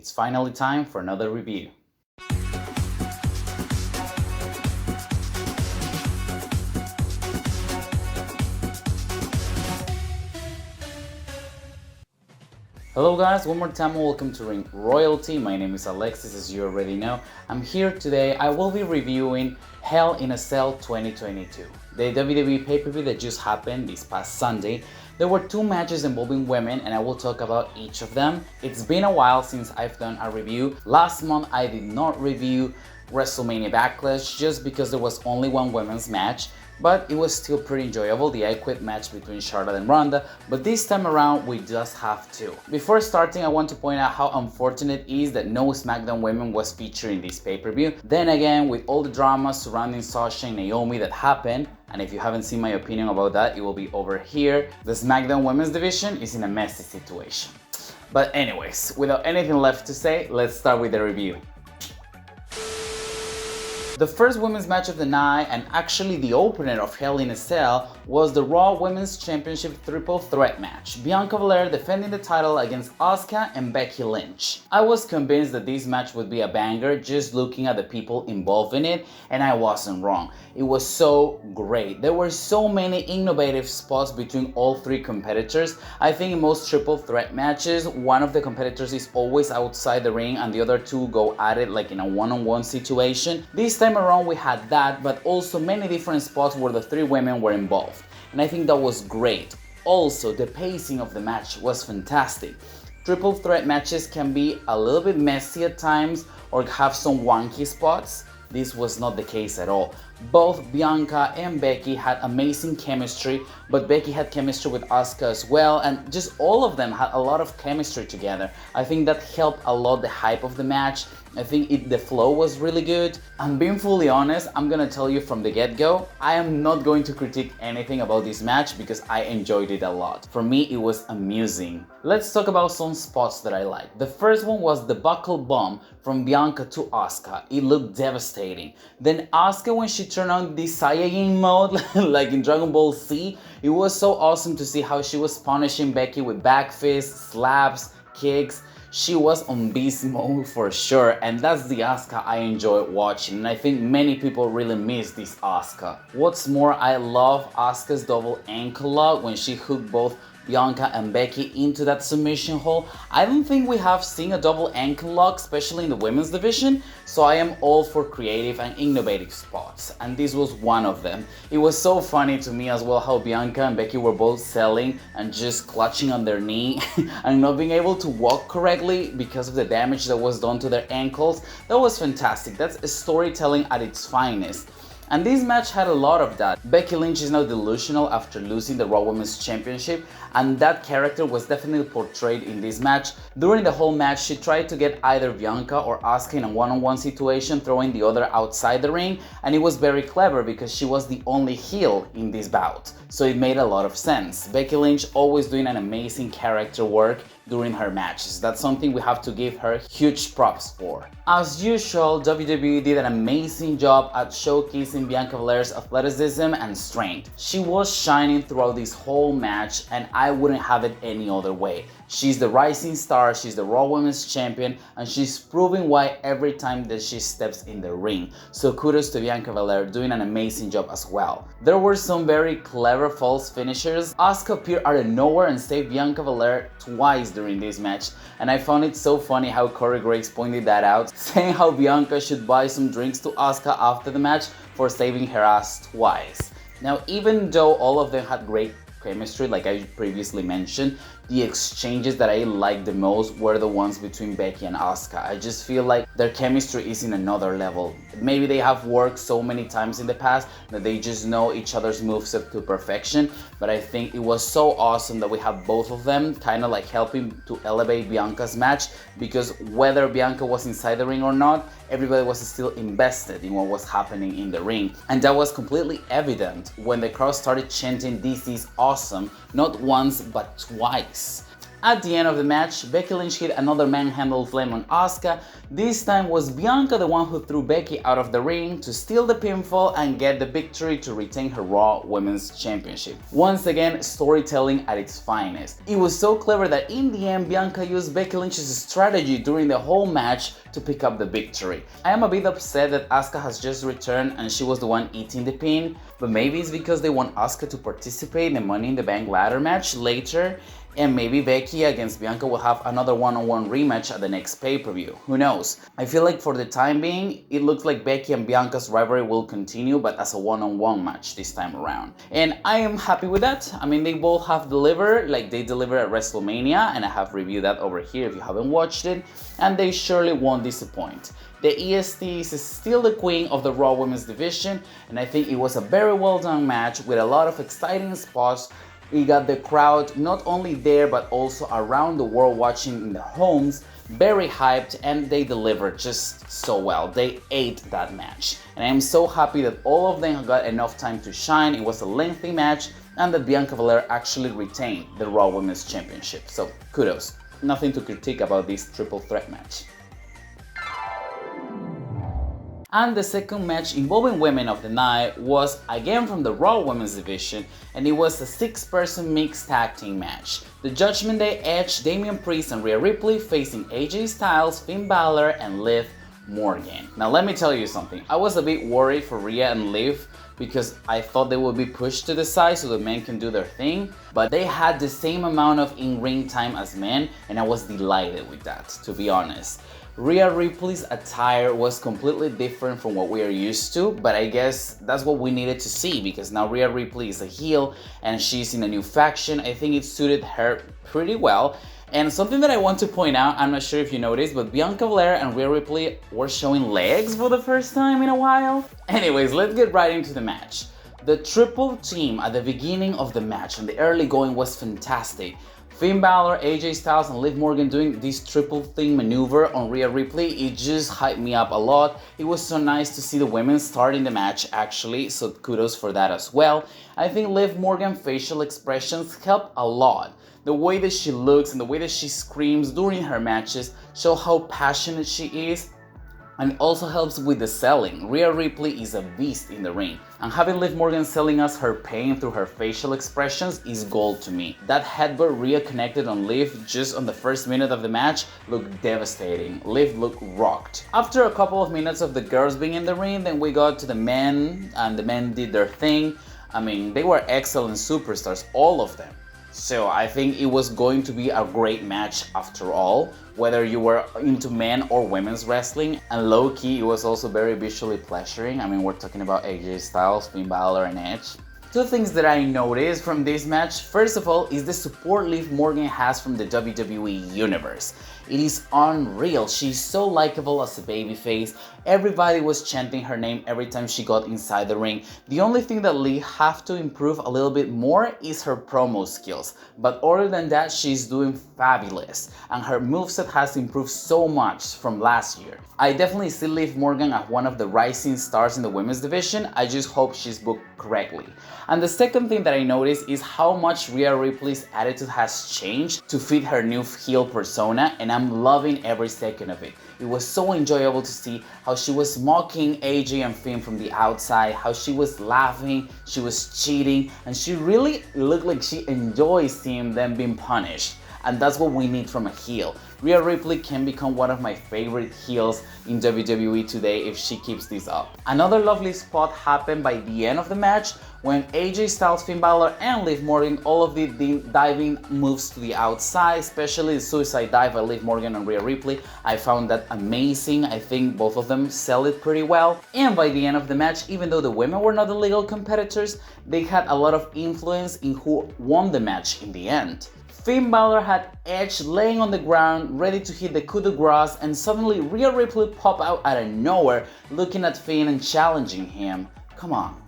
It's finally time for another review. Hello guys, one more time and welcome to Ring Royalty. My name is Alexis, as you already know. I'm here today. I will be reviewing Hell in a Cell 2022, the WWE pay-per-view that just happened this past Sunday. There were two matches involving women and I will talk about each of them. It's been a while since I've done a review. Last month I did not review WrestleMania Backlash just because there was only one women's match, but it was still pretty enjoyable, the I Quit match between Charlotte and Ronda, but this time around we just have two. Before starting, I want to point out how unfortunate it is that no SmackDown women was featured in this pay-per-view. Then again, with all the drama surrounding Sasha and Naomi that happened, and if you haven't seen my opinion about that, it will be over here, the SmackDown women's division is in a messy situation. But anyways, without anything left to say, let's start with the review. The first women's match of the night, and actually the opener of Hell in a Cell, was the Raw Women's Championship Triple Threat match. Bianca Belair defending the title against Asuka and Becky Lynch. I was convinced that this match would be a banger just looking at the people involved in it, and I wasn't wrong. It was so great. There were so many innovative spots between all three competitors. I think in most triple threat matches, one of the competitors is always outside the ring and the other two go at it like in a one-on-one situation. This time around we had that, but also many different spots where the three women were involved, and I think that was great. Also, the pacing of the match was fantastic. Triple threat matches can be a little bit messy at times or have some wonky spots. This was not the case at all. Both Bianca and Becky had amazing chemistry, but Becky had chemistry with Asuka as well, and just all of them had a lot of chemistry together. I think that helped a lot the hype of the match. I think the flow was really good. And being fully honest, I'm gonna tell you from the get-go, I am not going to critique anything about this match because I enjoyed it a lot. For me, it was amusing. Let's talk about some spots that I liked. The first one was the buckle bomb from Bianca to Asuka. It looked devastating. Then Asuka, when she turned on the Saiyajin mode, like in Dragon Ball Z, it was so awesome to see how she was punishing Becky with back fists, slaps, kicks. She was on beast mode for sure, and that's the Asuka I enjoy watching, and I think many people really miss this Asuka. What's more, I love Asuka's double ankle lock when she hooked both Bianca and Becky into that submission hold. I don't think we have seen a double ankle lock, especially in the women's division, so I am all for creative and innovative spots, and this was one of them. It was so funny to me as well how Bianca and Becky were both selling and just clutching on their knee and not being able to walk correctly because of the damage that was done to their ankles. That was fantastic. That's storytelling at its finest. And this match had a lot of that. Becky Lynch is now delusional after losing the Raw Women's Championship, and that character was definitely portrayed in this match. During the whole match, she tried to get either Bianca or Asuka in a one-on-one situation, throwing the other outside the ring, and it was very clever because she was the only heel in this bout, so it made a lot of sense. Becky Lynch always doing an amazing character work during her matches. That's something we have to give her huge props for. As usual, WWE did an amazing job at showcasing Bianca Belair's athleticism and strength. She was shining throughout this whole match, and I wouldn't have it any other way. She's the rising star, she's the Raw Women's Champion, and she's proving why every time that she steps in the ring. So kudos to Bianca Belair, doing an amazing job as well. There were some very clever false finishers. Asuka appeared out of nowhere and saved Bianca Belair twice during this match, and I found it so funny how Corey Graves pointed that out, saying how Bianca should buy some drinks to Asuka after the match for saving her ass twice. Now, even though all of them had great chemistry, like I previously mentioned, the exchanges that I liked the most were the ones between Becky and Asuka. I just feel like their chemistry is in another level. Maybe they have worked so many times in the past that they just know each other's moves to perfection, but I think it was so awesome that we have both of them kind of like helping to elevate Bianca's match, because whether Bianca was inside the ring or not, everybody was still invested in what was happening in the ring. And that was completely evident when the crowd started chanting "This is awesome," not once but twice. At the end of the match, Becky Lynch hit another manhandle slam on Asuka. This time was Bianca the one who threw Becky out of the ring to steal the pinfall and get the victory to retain her Raw Women's Championship. Once again, storytelling at its finest. It was so clever that in the end, Bianca used Becky Lynch's strategy during the whole match to pick up the victory. I am a bit upset that Asuka has just returned and she was the one eating the pin, but maybe it's because they want Asuka to participate in the Money in the Bank ladder match later, and maybe Becky against Bianca will have another one-on-one rematch at the next pay-per-view. Who knows? I feel like for the time being, it looks like Becky and Bianca's rivalry will continue, but as a one-on-one match this time around. And I am happy with that. I mean, they both have delivered, like they delivered at WrestleMania, and I have reviewed that over here if you haven't watched it, and they surely won't disappoint. The EST is still the queen of the Raw Women's division, and I think it was a very well done match with a lot of exciting spots. It got the crowd not only there but also around the world watching in their homes very hyped, and they delivered just so well. They ate that match. And I am so happy that all of them got enough time to shine. It was a lengthy match and that Bianca Belair actually retained the Raw Women's Championship. So kudos. Nothing to critique about this triple threat match. And the second match involving women of the night was again from the Raw Women's division, and it was a 6-person mixed tag team match. The Judgment Day Edge, Damian Priest and Rhea Ripley facing AJ Styles, Finn Balor and Liv Morgan. Now let me tell you something, I was a bit worried for Rhea and Liv because I thought they would be pushed to the side so the men can do their thing, but they had the same amount of in-ring time as men, and I was delighted with that, to be honest. Rhea Ripley's attire was completely different from what we are used to, but I guess that's what we needed to see because now Rhea Ripley is a heel and she's in a new faction. I think it suited her pretty well. And something that I want to point out, I'm not sure if you noticed, but Bianca Belair and Rhea Ripley were showing legs for the first time in a while. Anyways, let's get right into the match. The triple team at the beginning of the match and the early going was fantastic. Finn Balor, AJ Styles and Liv Morgan doing this triple thing maneuver on Rhea Ripley, it just hyped me up a lot. It was so nice to see the women starting the match actually, so kudos for that as well. I think Liv Morgan's facial expressions help a lot. The way that she looks and the way that she screams during her matches show how passionate she is, and it also helps with the selling. Rhea Ripley is a beast in the ring, and having Liv Morgan selling us her pain through her facial expressions is gold to me. That headbutt Rhea connected on Liv just on the first minute of the match looked devastating. Liv looked rocked. After a couple of minutes of the girls being in the ring, then we got to the men, and the men did their thing. I mean, they were excellent superstars, all of them. So I think it was going to be a great match after all, whether you were into men or women's wrestling, and low-key it was also very visually pleasuring. I mean, we're talking about AJ Styles, Finn Balor and Edge. Two things that I noticed from this match, first of all, is the support Liv Morgan has from the WWE Universe. It is unreal. She's so likable as a babyface. Everybody was chanting her name every time she got inside the ring. The only thing that Liv have to improve a little bit more is her promo skills. But other than that, she's doing fabulous. And her moveset has improved so much from last year. I definitely see Liv Morgan as one of the rising stars in the women's division. I just hope she's booked correctly. And the second thing that I noticed is how much Rhea Ripley's attitude has changed to fit her new heel persona, and I'm loving every second of it. It was so enjoyable to see how she was mocking AJ and Finn from the outside, how she was laughing, she was cheating, and she really looked like she enjoys seeing them being punished. And that's what we need from a heel. Rhea Ripley can become one of my favorite heels in WWE today if she keeps this up. Another lovely spot happened by the end of the match when AJ Styles, Finn Balor and Liv Morgan all of the diving moves to the outside, especially the suicide dive by Liv Morgan and Rhea Ripley. I found that amazing. I think both of them sell it pretty well. And by the end of the match, even though the women were not the legal competitors, they had a lot of influence in who won the match in the end. Finn Balor had Edge laying on the ground, ready to hit the coup de grace, and suddenly Rhea Ripley popped out of nowhere, looking at Finn and challenging him. Come on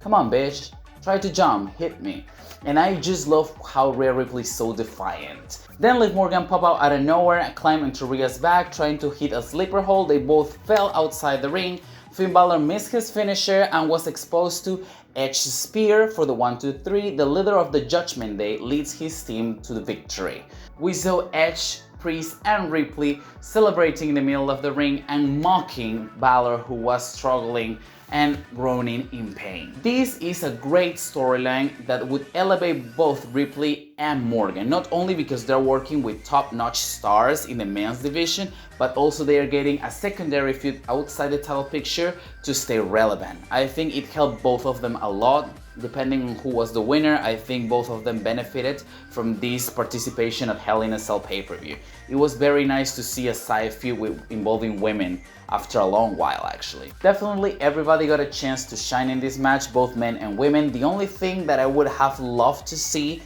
bitch, try to jump, hit me. And I just love how Rhea Ripley is so defiant. Then Liv Morgan popped out of nowhere, climbed into Rhea's back, trying to hit a sleeper hold. They both fell outside the ring, Finn Balor missed his finisher and was exposed to Edge's spear for the 1-2-3. The leader of the Judgment Day leads his team to the victory. We saw Edge, Priest and Ripley celebrating in the middle of the ring and mocking Balor, who was struggling and groaning in pain. This is a great storyline that would elevate both Ripley and Morgan, not only because they're working with top-notch stars in the men's division, but also they are getting a secondary feud outside the title picture to stay relevant. I think it helped both of them a lot. Depending on who was the winner, I think both of them benefited from this participation of Hell in a Cell pay-per-view. It was very nice to see a side feud involving women after a long while, actually. Definitely everybody got a chance to shine in this match, both men and women. The only thing that I would have loved to see,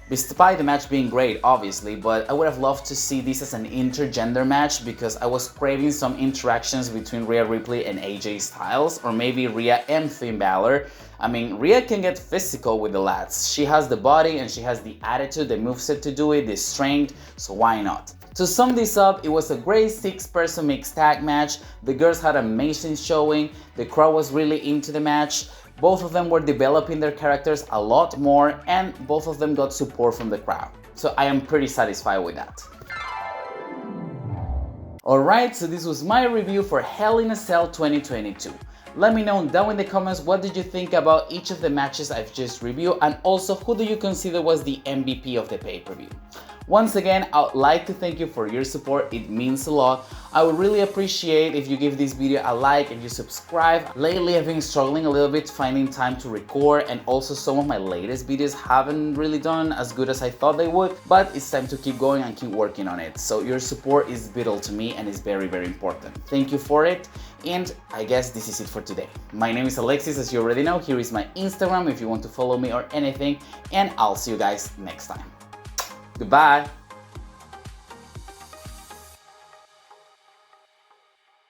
despite the match being great, obviously, but I would have loved to see this as an intergender match because I was craving some interactions between Rhea Ripley and AJ Styles, or maybe Rhea and Finn Balor. I mean, Rhea can get physical with the lads. She has the body and she has the attitude, the moveset to do it, the strength, so why not? To sum this up, it was a great 6-person mixed tag match. The girls had an amazing showing, the crowd was really into the match. Both of them were developing their characters a lot more and both of them got support from the crowd. So I am pretty satisfied with that. Alright, so this was my review for Hell in a Cell 2022. Let me know down in the comments what did you think about each of the matches I've just reviewed, and also who do you consider was the MVP of the pay-per-view. Once again, I would like to thank you for your support, it means a lot. I would really appreciate if you give this video a like and you subscribe. Lately I've been struggling a little bit finding time to record, and also some of my latest videos haven't really done as good as I thought they would, but it's time to keep going and keep working on it. So your support is vital to me and is very, very important. Thank you for it, and I guess this is it for today. My name is Alexis, as you already know. Here is my Instagram if you want to follow me or anything, and I'll see you guys next time. Goodbye!